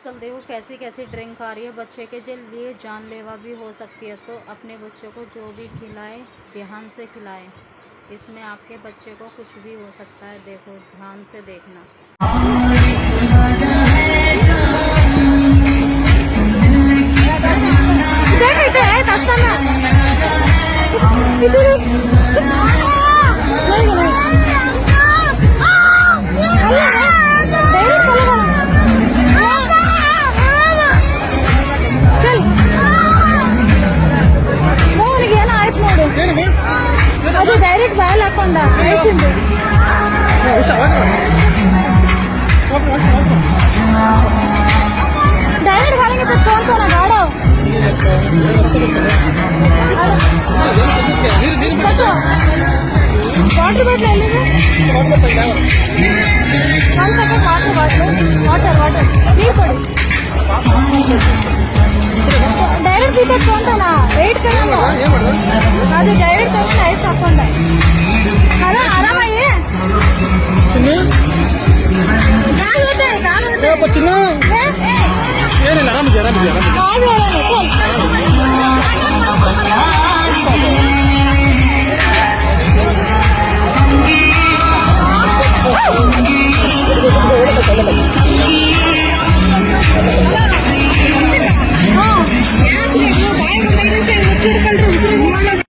आजकल देखो कैसी कैसी ड्रिंक आ रही है बच्चे के लिए जानलेवा भी हो सकती है। तो अपने बच्चों को जो भी खिलाएं ध्यान से खिलाएं। इसमें आपके बच्चे को कुछ भी हो सकता है, देखो ध्यान से देखना। ಅದು ಡೈರೆಕ್ಟ್ ಬಾಯಲ್ಲಿ ಹಾಕೊಂಡ ಡೈರೆಕ್ಟ್ ಹಾಲಿಗೆ ತೋರ್ಸೋಣ ಗಾಡೋ ವಾಟರ್ ಬಾಟ್ಲ್ ಎಲ್ಲಿದೆ? ವಾಟರ್ ನೀರು ಕೊಡಿ. ಡೈರೆಕ್ಟ್ ಸೀಟ್ ತಗೊಂತಾನ ವೆಯ್ಟ್ ಕರಲ್ಲ, ಅದು ಡೈರೆಕ್ಟ್ ತಗೊಂಡು ಐಸ್ ಹಾಕೊಂಡ. ಹಲೋ ಆರಾಮಾಗಿ ಬಾಯಿ ಮುಚ್ಚಿಡ್ಕೊಂಡ್ರೆ ಉಸಿರು